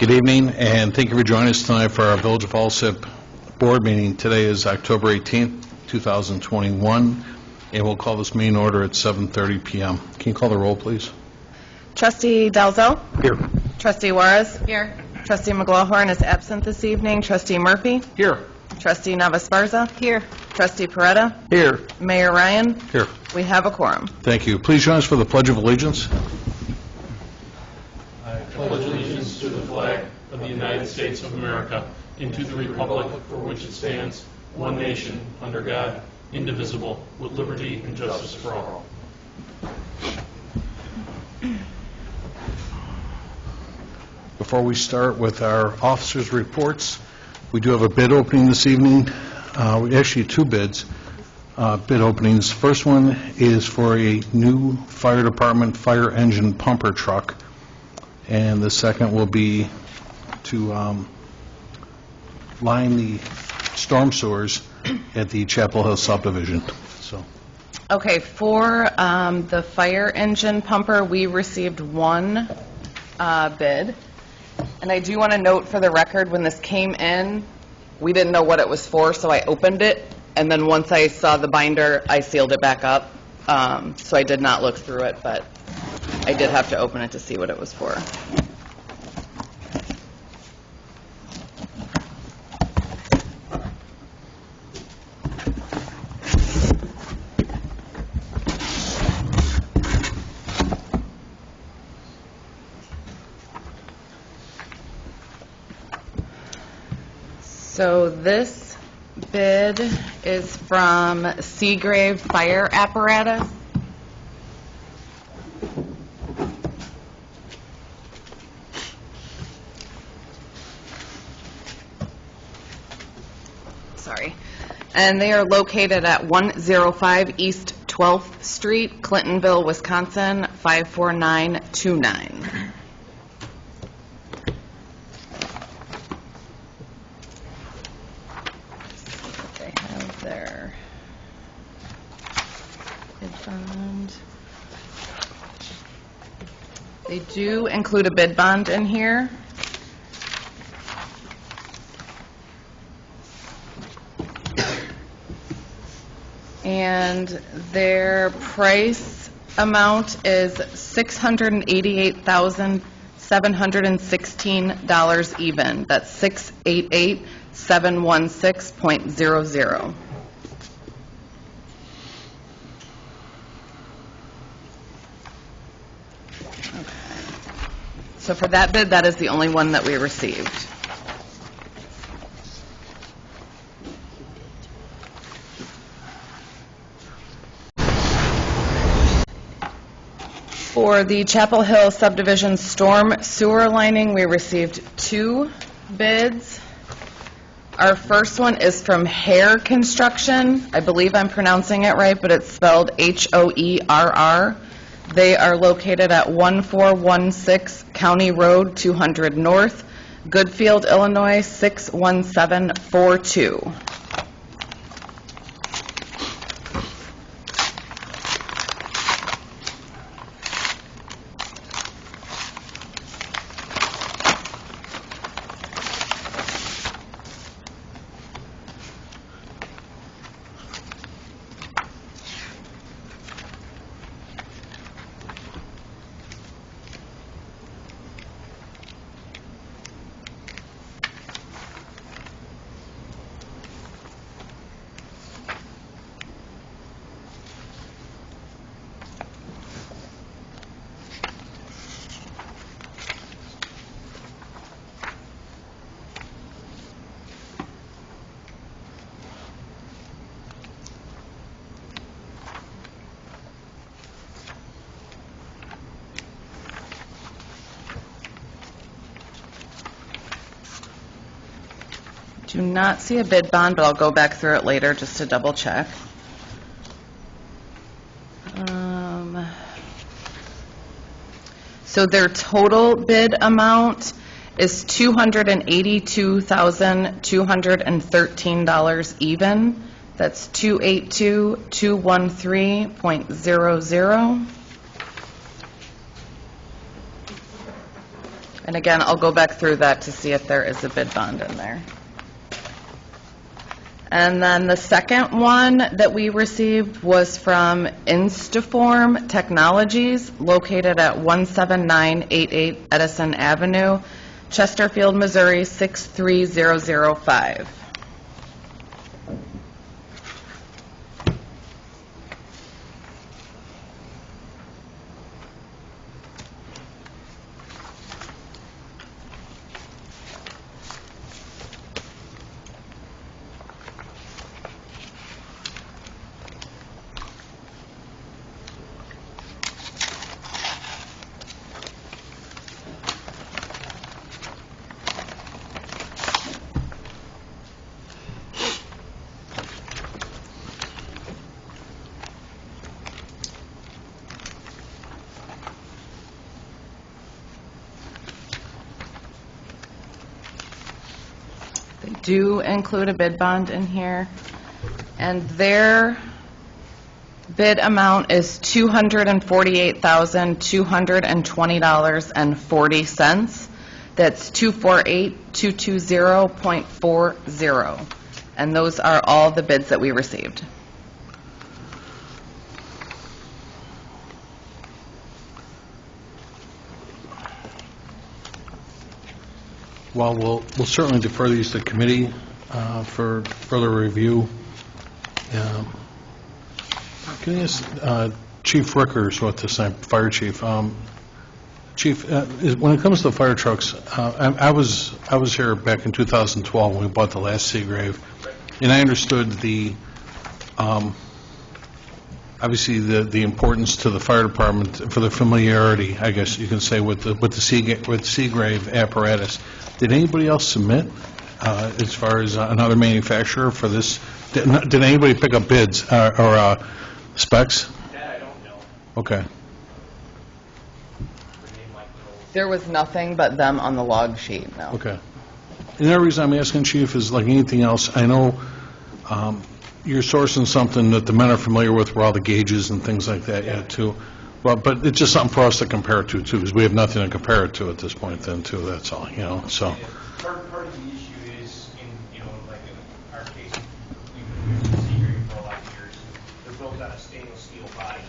Good evening, and thank you for joining us tonight for our Village of Alsip board meeting. Today is October 18th, 2021, and we'll call this meeting order at 7:30 p.m. Can you call the roll, please? Trustee Dalzell? Here. Trustee Juarez? Here. Trustee McGlawhorn is absent this evening. Trustee Murphy? Here. Trustee Navas-Barza? Here. Trustee Peretta? Here. Mayor Ryan? Here. We have a quorum. Thank you. Please join us for the Pledge of Allegiance. I pledge allegiance to the flag of the United States of America and to the republic for which it stands, one nation, under God, indivisible, with liberty and justice for all. Before we start with our officers' reports, we do have a bid opening this evening. Actually, two bid openings. First one is for a new fire department fire engine pumper truck, and the second will be to line the storm sewers at the Chapel Hill subdivision. So, Okay, for the fire engine pumper, we received one bid. And I do want to note for the record, when this came in, we didn't know what it was for, so I opened it, and then once I saw the binder, I sealed it back up. So I did not look through it, but I did have to open it to see what it was for. So this bid is from Seagrave Fire Apparatus. Sorry. And they are located at 105 East 12th Street, Clintonville, Wisconsin, 54929. Their bid bond. They do include a bid bond in here. And their price amount is $688,716 even. That's 688,716.00. So for that bid, that is the only one that we received. For the Chapel Hill subdivision storm sewer lining, we received two bids. Our first one is from Hair Construction. I believe I'm pronouncing it right, but it's spelled Hoerr. They are located at 1416 County Road 200 North, Goodfield, Illinois 61742. Do not see a bid bond, but I'll go back through it later just to double check. So their total bid amount is $282,213 even. That's 282,213.00. And again, I'll go back through that to see if there is a bid bond in there. And then the second one that we received was from Instaform Technologies, located at 17988 Edison Avenue, Chesterfield, Missouri, 63005. They do include a bid bond in here, and their bid amount is $248,220.40. That's 248,220.40. And those are all the bids that we received. Well, we'll certainly defer these to committee for further review. Can you ask Chief Rickers what this time, Fire Chief? Chief, when it comes to the fire trucks, I was here back in 2012 when we bought the last Seagrave, and I understood the obviously the importance to the fire department for the familiarity, I guess you can say, with Seagrave apparatus. Did anybody else submit as far as another manufacturer for this? Did anybody pick up bids or specs? That I don't know. Okay. There was nothing but them on the log sheet, no. Okay. And the reason I'm asking, Chief, is like anything else, I know you're sourcing something that the men are familiar with, where all the gauges and things like that, yeah, too. Well, but it's just something for us to compare it to, too, because we have nothing to compare it to at this point, then, too. That's all, you know. So. Part of the issue is, like in our case, we've been using Seagrave for a lot of years. They're built on a stainless steel body.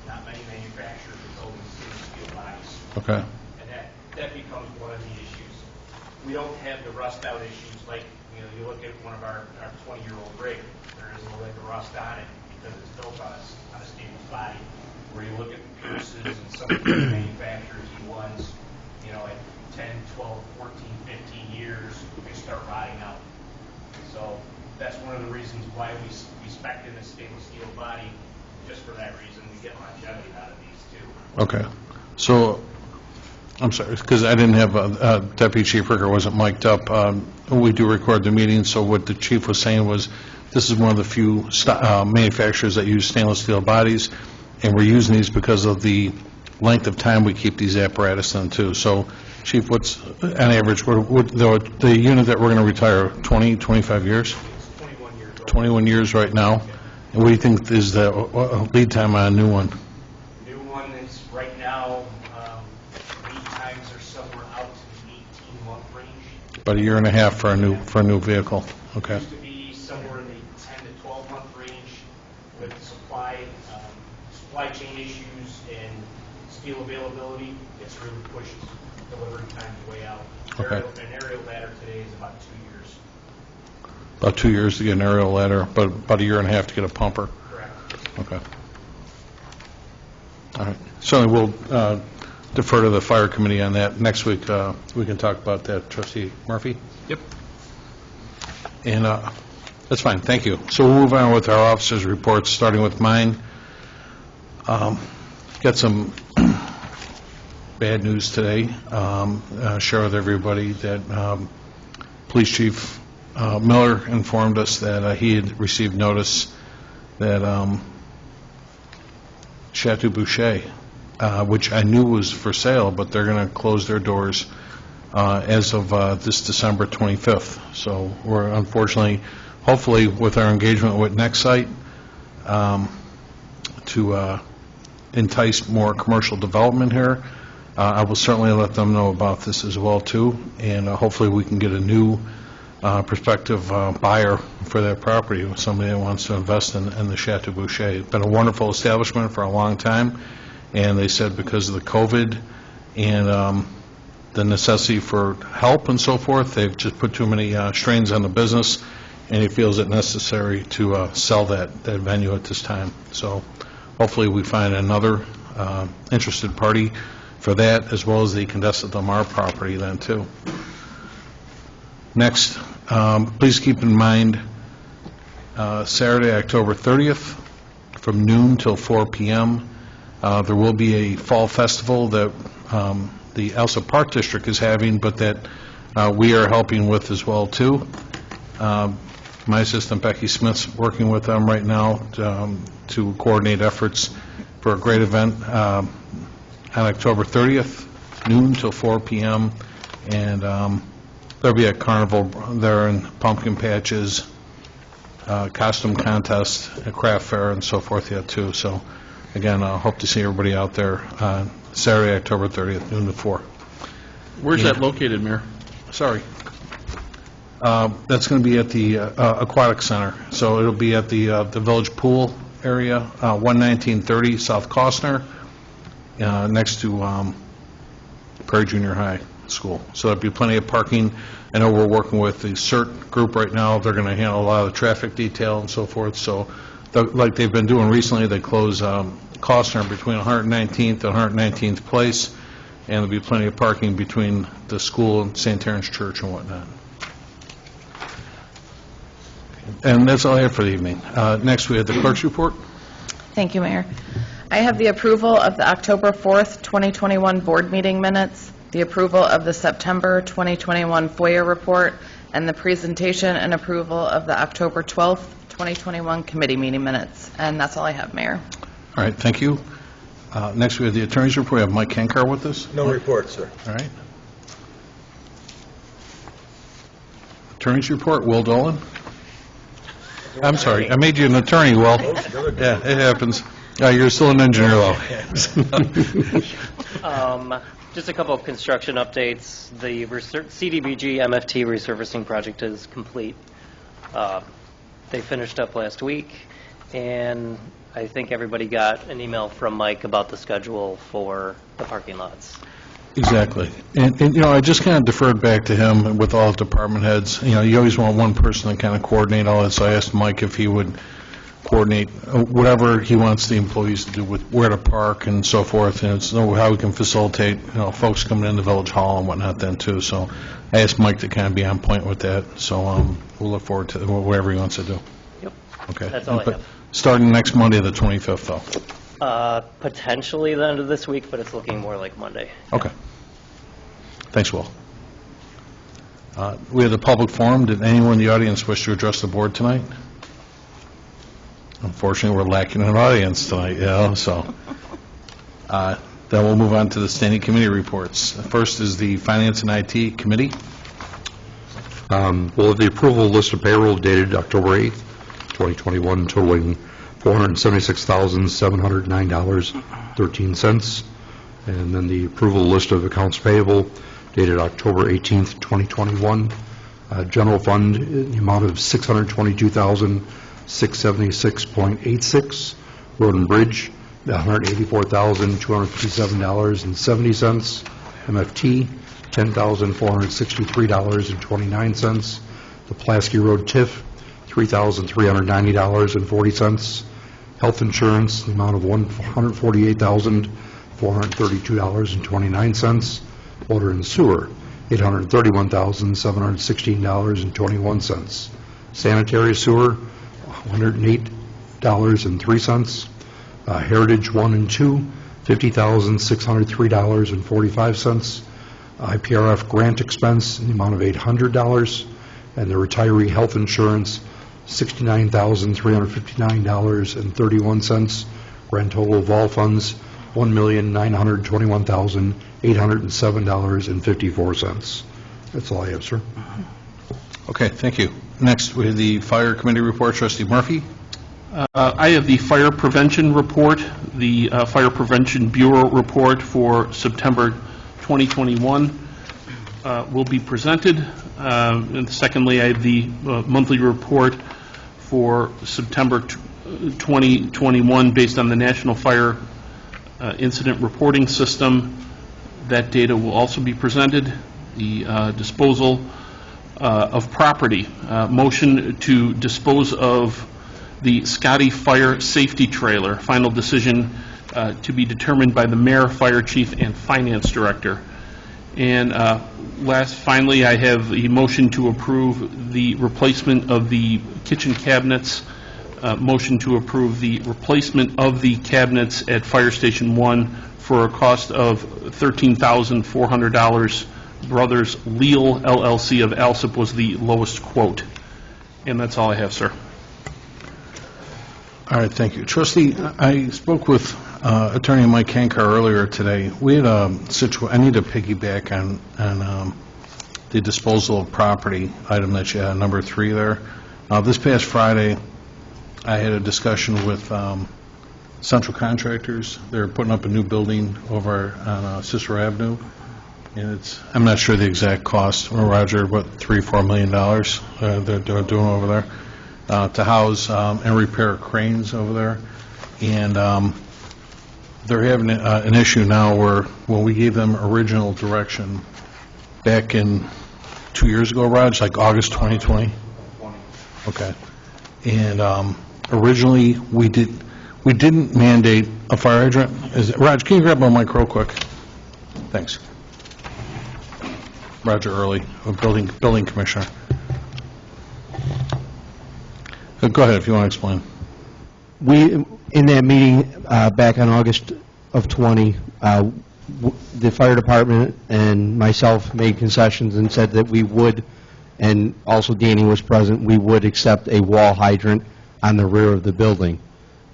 Not many manufacturers are building stainless steel bodies. Okay. And that becomes one of the issues. We don't have the rust out issues like, you look at one of our 20-year-old rig. There isn't a lick of rust on it because it's built on a stainless body. Where you look at Pierce's and some of the manufacturers, E1s, at 10, 12, 14, 15 years, they start rotting out. So that's one of the reasons why we spec in a stainless steel body, just for that reason. We get longevity out of these too. Okay. So, I'm sorry, because I didn't have Deputy Chief Ricker wasn't mic'd up. We do record the meeting, so what the chief was saying was this is one of the few manufacturers that use stainless steel bodies, and we're using these because of the length of time we keep these apparatus in, too. So, Chief, what's, on average, the unit that we're going to retire, 20, 25 years? It's 21 years old. 21 years right now. And what do you think is the lead time on a new one? New one is right now, lead times are somewhere out to the 18-month range. About a year and a half for a new vehicle. Okay. Used to be somewhere in the 10 to 12-month range with supply chain issues and steel availability. It's really pushed delivery times way out. Okay. An aerial ladder today is about 2 years. About 2 years to get an aerial ladder, but about a year and a half to get a pumper. Correct. Okay. All right. Certainly we'll defer to the fire committee on that. Next week, we can talk about that. Trustee Murphy? Yep. And that's fine. Thank you. So we'll move on with our officers' reports, starting with mine. Got some bad news today. Share with everybody that Police Chief Miller informed us that he had received notice that Chateau Boucher, which I knew was for sale, but they're going to close their doors as of this December 25th. So we're unfortunately, hopefully with our engagement with Nexite, to entice more commercial development here, I will certainly let them know about this as well, too, and hopefully we can get a new prospective buyer for that property, somebody that wants to invest in the Chateau Boucher. It's been a wonderful establishment for a long time, and they said because of the COVID and the necessity for help and so forth, they've just put too many strains on the business, and he feels it necessary to sell that venue at this time. So hopefully we find another interested party for that, as well as the Condesa Del Mar property then, too. Next, please keep in mind Saturday, October 30th, from noon till 4 p.m. There will be a fall festival that the Alsip Park District is having, but that we are helping with as well, too. My assistant, Becky Smith's working with them right now to coordinate efforts for a great event on October 30th, noon till 4 p.m., and there'll be a carnival there and pumpkin patches, costume contest, a craft fair, and so forth yet, too. So, again, I hope to see everybody out there Saturday, October 30th, noon to 4. Where's that located, Mayor? Sorry. That's going to be at the Aquatic Center. So it'll be at the Village Pool area, 11930 South Costner, next to Prairie Junior High School. So there'll be plenty of parking. I know we're working with the CERT group right now. They're going to handle a lot of the traffic detail and so forth. So like they've been doing recently, they close Costner between 119th and 119th Place, and there'll be plenty of parking between the school and St. Terrence Church and whatnot. And that's all I have for the evening. Next, we have the clerk's report. Thank you, Mayor. I have the approval of the October 4th, 2021 board meeting minutes, the approval of the September 2021 FOIA report, and the presentation and approval of the October 12th, 2021 committee meeting minutes. And that's all I have, Mayor. All right, thank you. Next, we have the attorney's report. We have Mike Kankar with us. No report, sir. All right. Attorney's report, Will Dolan. I'm sorry, I made you an attorney, Will. Yeah, it happens. You're still an engineer, though. Just a couple of construction updates. The CDBG MFT resurfacing project is complete. They finished up last week, and I think everybody got an email from Mike about the schedule for the parking lots. Exactly. And I just kind of deferred back to him with all department heads. You always want one person to kind of coordinate all that, so I asked Mike if he would coordinate whatever he wants the employees to do with where to park and so forth, and it's how we can facilitate, folks coming in the village hall and whatnot then, too. So I asked Mike to kind of be on point with that, so we'll look forward to whatever he wants to do. Yep. Okay. That's all I have. Starting next Monday, the 25th, though. Potentially the end of this week, but it's looking more like Monday. Okay. Thanks, Will. We have the public forum. Did anyone in the audience wish to address the board tonight? Unfortunately, we're lacking an audience tonight, so. Then we'll move on to the standing committee reports. First is the Finance and IT Committee. We'll have the approval list of payroll dated October 8th, 2021, totaling $476,709.13. And then the approval list of accounts payable dated October 18th, 2021. General fund in the amount of $622,676.86. Road and Bridge, $184,257.70. MFT, $10,463.29. The Pulaski Road TIF, $3,390.40. Health insurance, the amount of $148,432.29. Water and sewer, $831,716.21. Sanitary sewer, $108.03. Heritage 1 and 2, $50,603.45. IPRF grant expense in the amount of $800, and the retiree health insurance, $69,359.31. Grand total of all funds, $1,921,807.54. That's all I have, sir. Okay, thank you. Next, we have the Fire Committee report. Trustee Murphy. I have the Fire Prevention Report, the Fire Prevention Bureau Report for September 2021 will be presented. And secondly, I have the monthly report for September 2021 based on the National Fire Incident Reporting System. That data will also be presented. The disposal of property. Motion to dispose of the Scotty Fire Safety Trailer. Final decision to be determined by the Mayor, Fire Chief, and Finance Director. And finally, I have the motion to approve the replacement of the kitchen cabinets. Motion to approve the replacement of the cabinets at Fire Station 1 for a cost of $13,400. Brothers Leal LLC of Alsip was the lowest quote. And that's all I have, sir. All right, thank you. Trustee, I spoke with Attorney Mike Kankar earlier today. We had a situation, I need to piggyback on the disposal of property item that you had, number 3 there. This past Friday, I had a discussion with Central Contractors. They're putting up a new building over on Cicero Avenue, and I'm not sure the exact cost, Roger, what, $3-4 million they're doing over there to house and repair cranes over there. And they're having an issue now where when we gave them original direction back in 2 years ago, Raj, like August 2020? Okay. And originally we didn't mandate a fire hydrant. Raj, can you grab my mic real quick? Thanks. Roger Early, a building commissioner. Go ahead if you want to explain. We, in that meeting back on August of 20, the fire department and myself made concessions and said that we would, and also Danny was present, we would accept a wall hydrant on the rear of the building.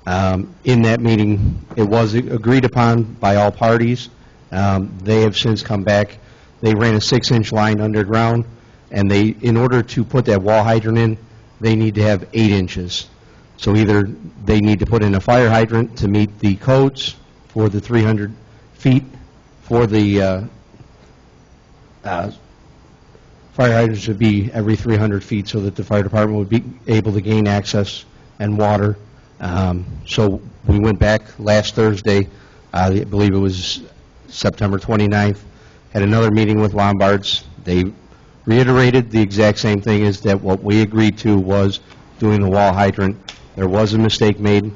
In that meeting, it was agreed upon by all parties. They have since come back. They ran a 6-inch line underground, and in order to put that wall hydrant in, they need to have 8 inches. So either they need to put in a fire hydrant to meet the codes for the 300 feet for the fire hydrants should be every 300 feet so that the fire department would be able to gain access and water. So we went back last Thursday, I believe it was September 29th, had another meeting with Lombards. They reiterated the exact same thing, is that what we agreed to was doing the wall hydrant. There was a mistake made.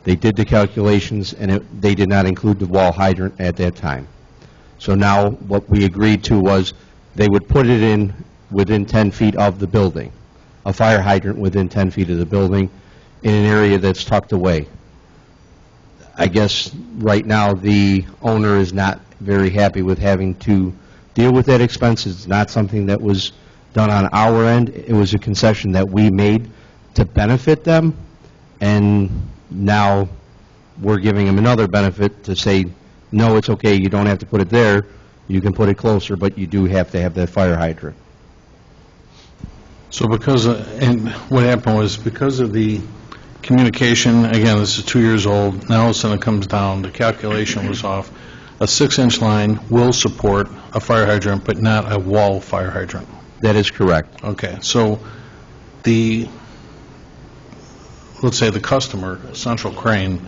They did the calculations, and they did not include the wall hydrant at that time. So now what we agreed to was they would put it in within 10 feet of the building, a fire hydrant within 10 feet of the building in an area that's tucked away. I guess right now the owner is not very happy with having to deal with that expense. It's not something that was done on our end. It was a concession that we made to benefit them, and now we're giving them another benefit to say, no, it's okay, you don't have to put it there, you can put it closer, but you do have to have that fire hydrant. So and what happened was because of the communication, again, this is 2 years old, now all of a sudden it comes down, the calculation was off. A 6-inch line will support a fire hydrant, but not a wall fire hydrant. That is correct. Okay, so let's say the customer, Central Crane,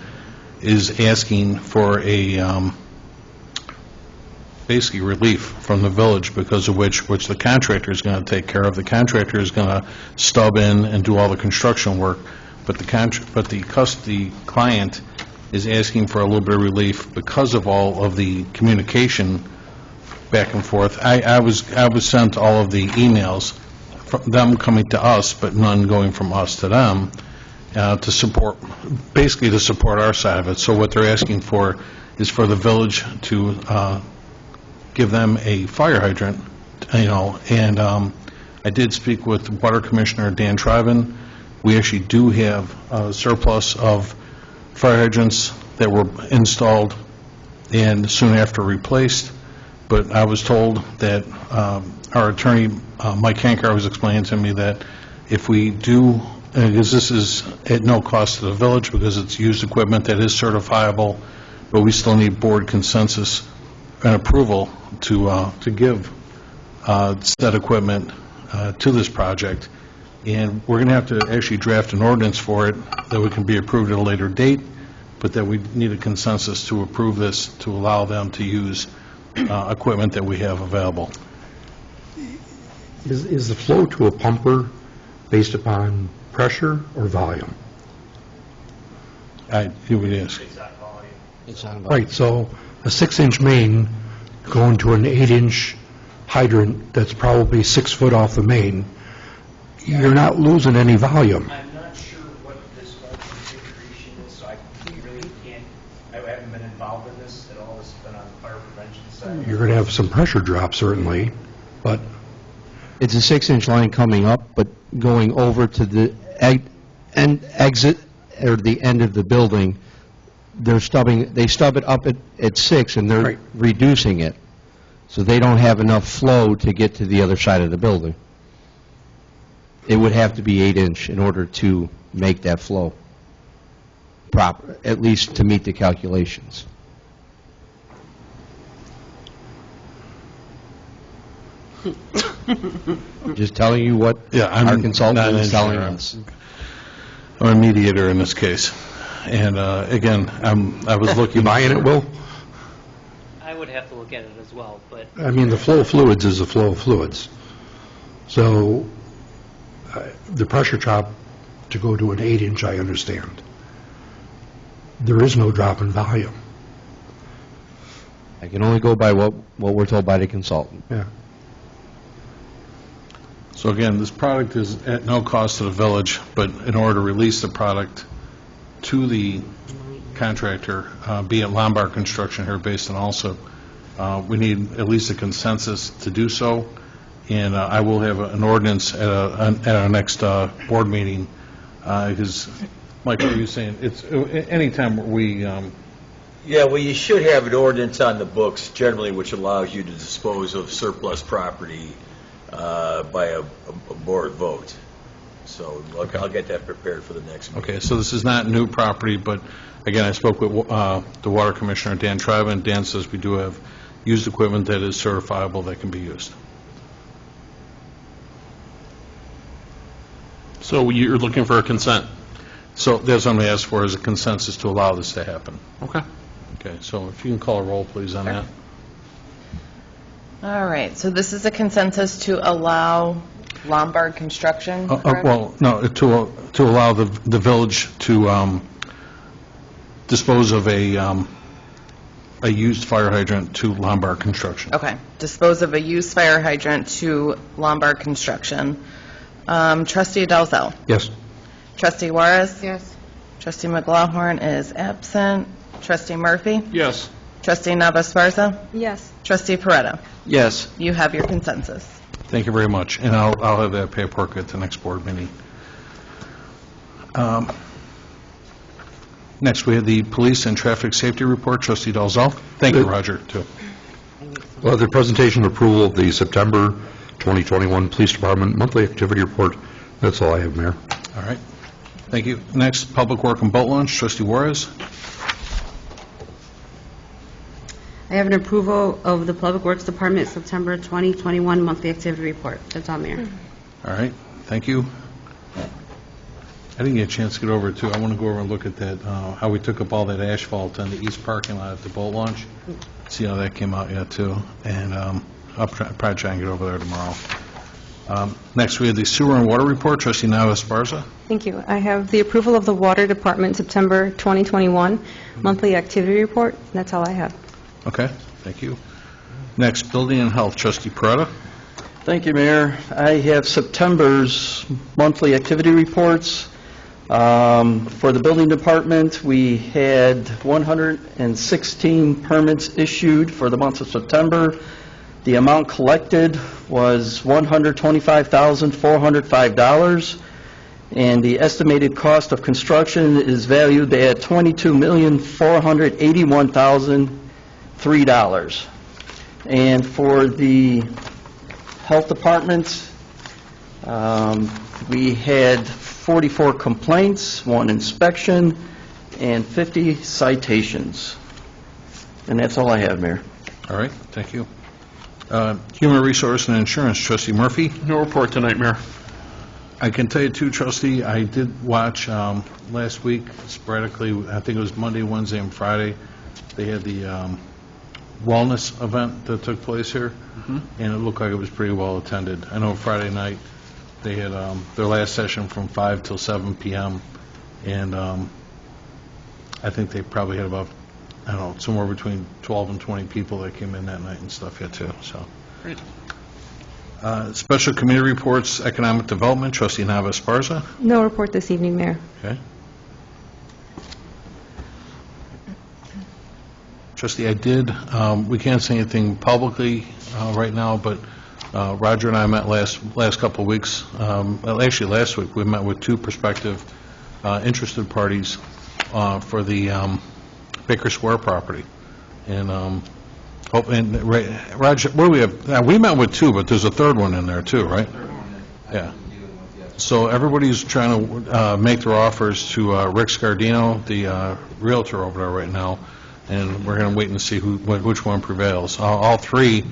is asking for a basically relief from the village because of which the contractor is going to take care of. The contractor is going to stub in and do all the construction work, but the client is asking for a little bit of relief because of all of the communication back and forth. I was sent all of the emails from them coming to us, but none going from us to them to support our side of it. So what they're asking for is for the village to give them a fire hydrant, and I did speak with Water Commissioner Dan Triven. We actually do have a surplus of fire hydrants that were installed and soon after replaced, but I was told that our attorney, Mike Hankar, was explaining to me that if we do because this is at no cost to the village, because it's used equipment that is certifiable, but we still need board consensus and approval to give said equipment to this project. And we're going to have to actually draft an ordinance for it that we can be approved at a later date, but that we need a consensus to approve this, to allow them to use equipment that we have available. Is the flow to a pumper based upon pressure or volume? It is. It's on volume. Right, so a 6-inch main going to an 8-inch hydrant that's probably 6 foot off the main, you're not losing any volume. I'm not sure what this whole configuration is, so I really can't, I haven't been involved in this at all. This has been on the fire prevention side. You're going to have some pressure drop certainly, but It's a 6-inch line coming up, but going over to the exit, or the end of the building, they stub it up at 6, and they're Right. reducing it. So they don't have enough flow to get to the other side of the building. It would have to be 8-inch in order to make that flow proper, at least to meet the calculations. Just telling you what Yeah, I'm our not consultant an is telling engineer. us. I'm a mediator in this case. And again, I was you looking... buying it, Will? I would have to look at it as well, but I mean, the flow of fluids is the flow of fluids. So the pressure drop to go to an 8-inch, I understand. There is no drop in volume. I can only go by what we're told by the consultant. Yeah. So again, this product is at no cost to the village, but in order to release the product to the contractor, be it Lombard Construction here based in Alsip, we need at least a consensus to do so, and I will have an ordinance at our next board meeting, because, Mike, what are you saying? It's, anytime we, Yeah, well, you should have an ordinance on the books generally which allows you to dispose of surplus property by a board vote. So I'll get that prepared for the next meeting. okay, so this is not new property, but again, I spoke with the Water Commissioner, Dan Tribe, Dan says we do have used equipment that is certifiable that can be used. So you're looking for a consent? So that's what I'm going to ask for, is a consensus to allow this to happen. Okay. Okay, so if you can call a roll, please, on that. All right, so this is a consensus to allow Lombard Construction, correct? Well, no, to allow the village to dispose of a used fire hydrant to Lombard Construction. Okay, dispose of a used fire hydrant to Lombard Construction. Trustee Dalzell. Yes. Trustee Juarez. Yes. Trustee McLaughlin is absent. Trustee Murphy. Yes. Trustee Navas-Esparza. Yes. Trustee Peretta. Yes. You have your consensus. Thank you very much, and I'll have that paperwork at the next board meeting. Next, we have the police and traffic safety report. Trustee Dalzell. Thank you, Roger, too. Well, the presentation of approval of the September 2021 Police Department Monthly Activity Report, that's all I have, Mayor. All right. Thank you. Next, Public Work and Boat Launch. Trustee Juarez. I have an approval of the Public Works Department September 2021 monthly activity report. That's all, Mayor. All right, thank you. I didn't get a chance to get over it, too. I want to go over and look at that, how we took up all that asphalt on the east parking lot at the boat launch, see how that came out yet, too. And I'll probably try and get over there tomorrow. Next, we have the sewer and water report. Trustee Navas-Esparza. Thank you. I have the approval of the Water Department September 2021 monthly activity report. That's all I have. Okay, thank you. Next, Building and Health. Trustee Peretta. Thank you, Mayor. I have September's monthly activity reports. For the building department, we had 116 permits issued for the month of September. The amount collected was $125,405, and the estimated cost of construction is valued at $22,481,003. And for the health department, We had 44 complaints, 1 inspection, and 50 citations. And that's all I have, Mayor. All right, thank you. Human Resource and Insurance, Trustee Murphy. No report tonight, Mayor. I can tell you too, Trustee, I did watch last week sporadically, I think it was Monday, Wednesday, and Friday, they had the wellness event that took place here, and it looked like it was pretty well attended. I know Friday night, they had their last session from 5 till 7 p.m., and I think they probably had about, I don't know, somewhere between 12 and 20 people that came in that night and stuff yet too, so. Great. Special Committee Reports, Economic Development, Trustee Nava Esparza. No report this evening, Mayor. Okay. Trustee, I did, we can't say anything publicly right now, but Roger and I met last couple of weeks. Well, actually, last week, we met with 2 prospective interested parties for the Baker Square property. And Roger, what do we have? We met with 2, but there's a third one in there too, right? Yeah. So everybody's trying to make their offers to Rick Scardino, the realtor over there right now, and we're going to wait and see which one prevails. All 3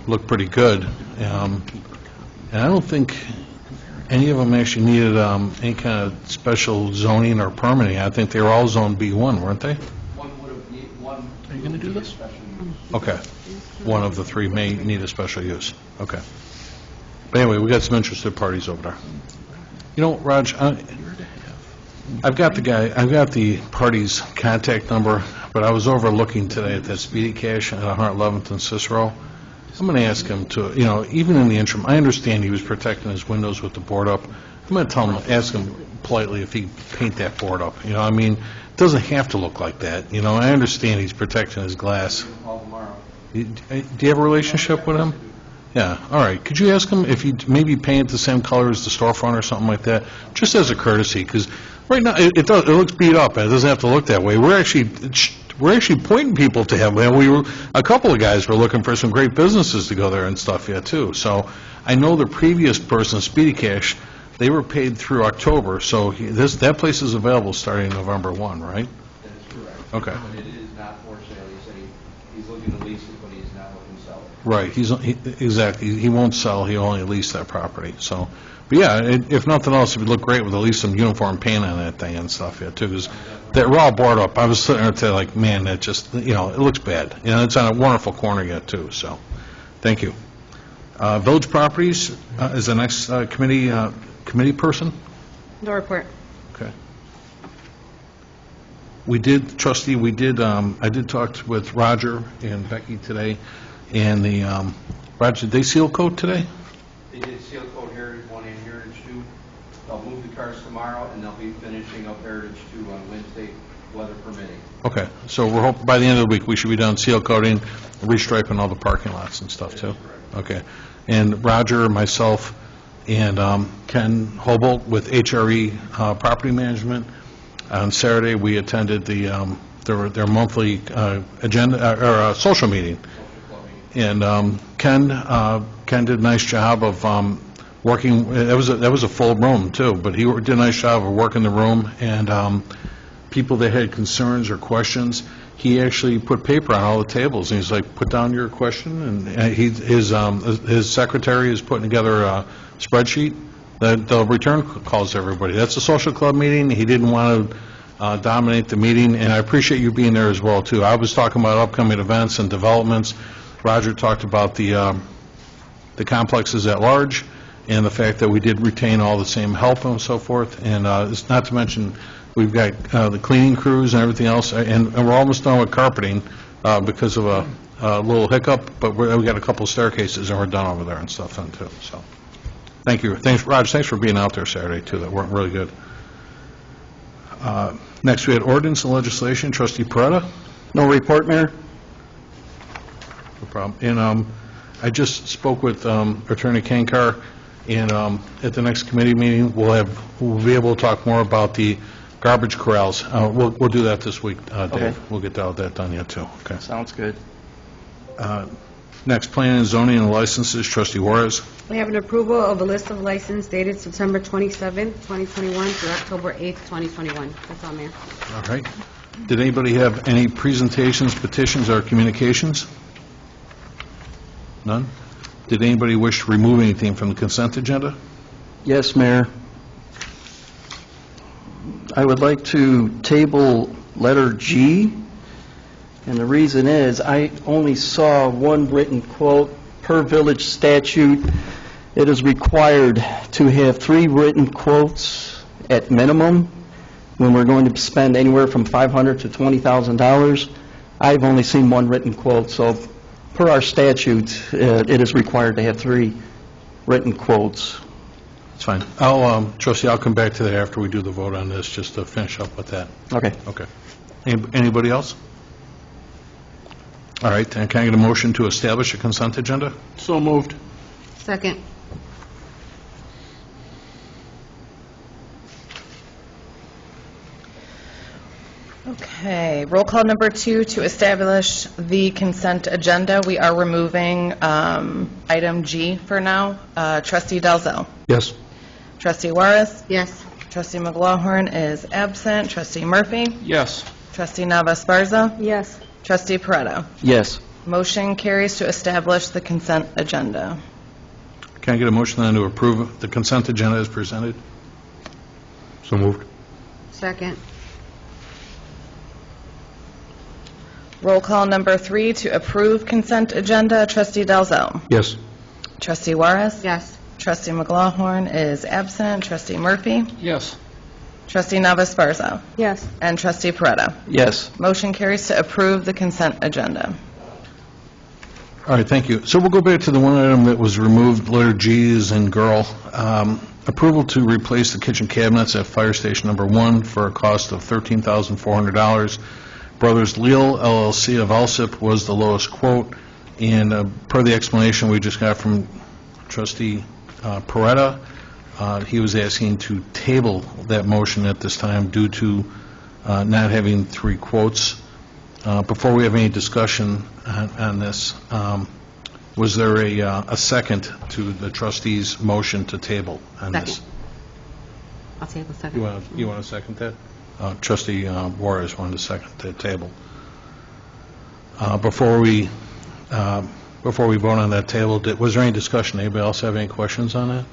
look pretty good, and I don't think any of them actually needed any kind of special zoning or permitting. I think they were all zoned B1, weren't they? Are you going to do this? Okay. One of the 3 may need a special use. Okay. But anyway, we got some interested parties over there. You know, Raj, I've got the party's contact number, but I was overlooking today at that Speedy Cash at 111th and Cicero. I'm going to ask him to, even in the interim, I understand he was protecting his windows with the board up. I'm going to tell him, ask him politely if he can paint that board up. I mean, it doesn't have to look like that. I understand he's protecting his glass. Do you have a relationship with him? Yeah, all right. Could you ask him if he maybe paint the same color as the storefront or something like that, just as a courtesy? Because right now, it looks beat up, and it doesn't have to look that way. We're actually pointing people to him, and a couple of guys were looking for some great businesses to go there and stuff yet too. So I know the previous person, Speedy Cash, they were paid through October, so that place is available starting November 1, right? That is correct. Okay. But it is not for sale. He said he's looking to lease it, but he's not looking to sell it. Right, exactly. He won't sell, he'll only lease that property, so. But yeah, if nothing else, it would look great with at least some uniform paint on that thing and stuff yet too, because that raw board up, I was sitting there today like, man, that just, it looks bad. It's on a wonderful corner yet too, so, thank you. Village Properties is the next committee person? No report. Okay. Trustee, I did talk with Roger and Becky today, and Roger, did they seal coat today? They did seal coat Heritage 1 and Heritage 2. They'll move the cars tomorrow, and they'll be finishing up Heritage 2 on Wednesday, weather permitting. Okay, so we're hoping by the end of the week, we should be done seal coating, restriping all the parking lots and stuff too? Okay. And Roger, myself, and Ken Hobolt with HRE Property Management. On Saturday, we attended their monthly agenda or social meeting, and Ken did a nice job of working. That was a full room too, but he did a nice job of working the room, and people that had concerns or questions, he actually put paper on all the tables, and he's like, put down your question, and his secretary is putting together a spreadsheet that they'll return calls to everybody. That's a social club meeting. He didn't want to dominate the meeting, and I appreciate you being there as well, too. I was talking about upcoming events and developments. Roger talked about the complexes at large and the fact that we did retain all the same help and so forth, and it's not to mention we've got the cleaning crews and everything else, and we're almost done with carpeting because of a little hiccup, but we got a couple of staircases, and we're done over there and stuff then, too, so. Thank you. Thanks, Raj. Thanks for being out there Saturday, too. That worked really good. Next, we had ordinance and legislation. Trustee Peretta. No report, Mayor? No problem. And I just spoke with Attorney Kankar, and at the next committee meeting, we'll be able to talk more about the garbage corrals. We'll do that this week, Dave. Okay. We'll get that done yet, too. Okay. Sounds good. Next, planning and zoning and licenses, trustee Juarez. We have an approval of a list of license dated September 27th, 2021 through October 8th, 2021. That's all, Mayor. All right. Did anybody have any presentations, petitions, or communications? None? Did anybody wish to remove anything from the consent agenda? Yes, Mayor. I would like to table letter G, and the reason is I only saw one written quote. Per village statute, it is required to have 3 written quotes at minimum when we're going to spend anywhere from $500 to $20,000. I've only seen 1 written quote, so per our statute, it is required to have 3 written quotes. That's fine. Trustee, I'll come back to that after we do the vote on this, just to finish up with that. Okay. Okay. Anybody else? All right, then can I get a motion to establish a consent agenda? So moved. Second. Okay, roll call number 2 to establish the consent agenda. We are removing item G for now. Trustee Dalzell. Yes. Trustee Juarez. Yes. Trustee McLaughlin is absent. Trustee Murphy. Yes. Trustee Nava-Esparza. Yes. Trustee Peretta. Yes. Motion carries to establish the consent agenda. Can I get a motion then to approve the consent agenda as presented? So moved. Second. Roll call number 3 to approve consent agenda. Trustee Dalzell. Yes. Trustee Juarez. Yes. Trustee McLaughlin is absent. Trustee Murphy. Yes. Trustee Nava-Esparza. Yes. And Trustee Peretta. Yes. Motion carries to approve the consent agenda. All right, thank you. So we'll go back to the one item that was removed, letter G is in girl. Approval to replace the kitchen cabinets at Fire Station Number 1 for a cost of $13,400. Brothers Leal LLC of Alsip was the lowest quote, and per the explanation we just got from Trustee Peretta, he was asking to table that motion at this time due to not having 3 quotes. Before we have any discussion on this, was there a second to the trustee's motion to table on this? Second. I'll table second. You want to second that? Trustee Juarez wanted to second the table. Before we vote on that table, was there any discussion? Anybody else have any questions on that?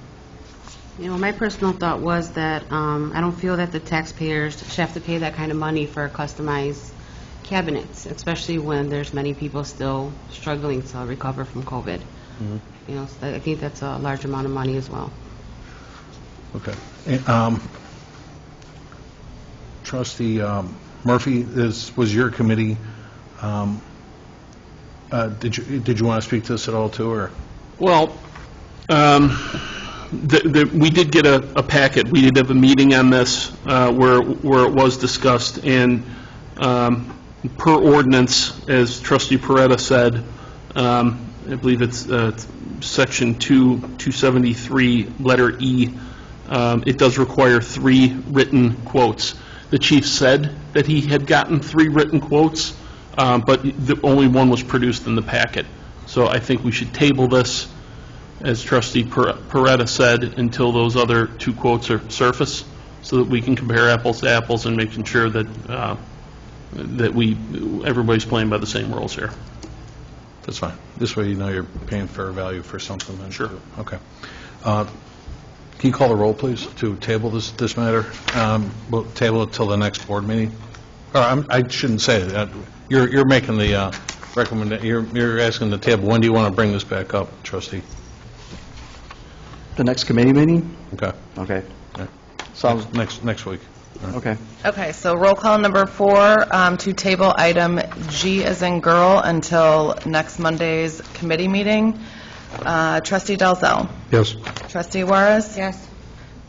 You know, my personal thought was that I don't feel that the taxpayers should have to pay that kind of money for customized cabinets, especially when there's many people still struggling to recover from COVID. You know, so I think that's a large amount of money as well. Okay. Trustee Murphy, this was your committee. Did you want to speak to this at all, too, or? Well, we did get a packet. We did have a meeting on this where it was discussed, and per ordinance, as Trustee Peretta said, I believe it's Section 273, letter E, it does require 3 written quotes. The chief said that he had gotten 3 written quotes, but only 1 was produced in the packet. So I think we should table this, as Trustee Peretta said, until those other 2 quotes are surface, so that we can compare apples to apples and making sure that everybody's playing by the same rules here. That's fine. This way you know you're paying fair value for something. Then. Sure. Okay. Can you call the roll, please, to table this matter? We'll table it till the next board meeting. I shouldn't say that. You're making the recommendation. You're asking the table. When do you want to bring this back up, Trustee? The next committee meeting? Okay. Okay. Yeah. Sounds, Next week. okay. Okay, so roll call number 4 to table item G as in girl until next Monday's committee meeting. Trustee Dalzell. Yes. Trustee Juarez. Yes.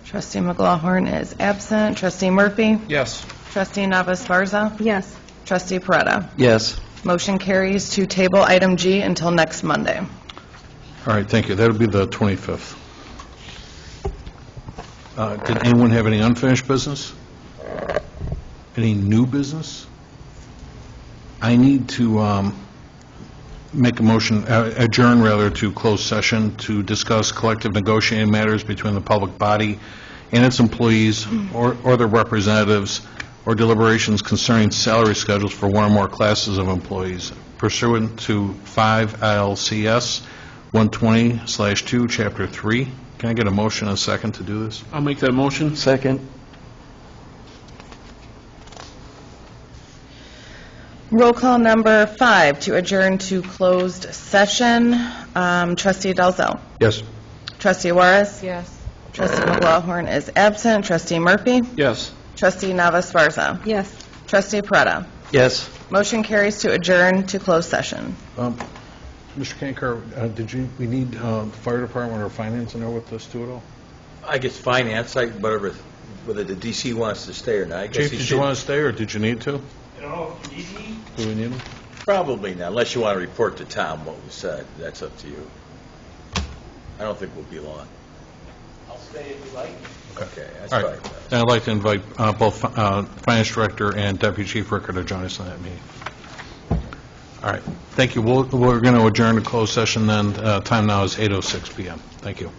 Trustee McLaughlin is absent. Trustee Murphy. Yes. Trustee Nava-Esparza. Yes. Trustee Peretta. Yes. Motion carries to table item G until next Monday. All right, thank you. That'll be the 25th. Did anyone have any unfinished business? Any new business? I need to make a motion, adjourn rather, to closed session to discuss collective negotiating matters between the public body and its employees or their representatives, or deliberations concerning salary schedules for one or more classes of employees pursuant to 5 ILCS 120/2, Chapter 3. Can I get a motion and a second to do this? I'll make that motion. Second. Roll call number 5 to adjourn to closed session. Trustee Dalzell. Yes. Trustee Juarez. Yes. Trustee McLaughlin is absent. Trustee Murphy. Yes. Trustee Navas-Sparza. Yes. Trustee Peretta. Yes. Motion carries to adjourn to closed session. Mr. Kankar, we need the fire department or finance in there with us too at all? I guess finance, whatever, whether the DC wants to stay or not. I guess Chief, he did should. you want to stay, or did you need to? I don't know if you need me. Do we need him? Probably not, unless you want to report to Tom what was said. That's up to you. I don't think we'll be long. I'll stay if you like. Okay, that's All fine. right. Then I'd like to invite both Finance Director and Deputy Chief Ricker to join us on that meeting. All right. Thank you. We're going to adjourn to closed session then. Time now is 8:06 p.m. Thank you.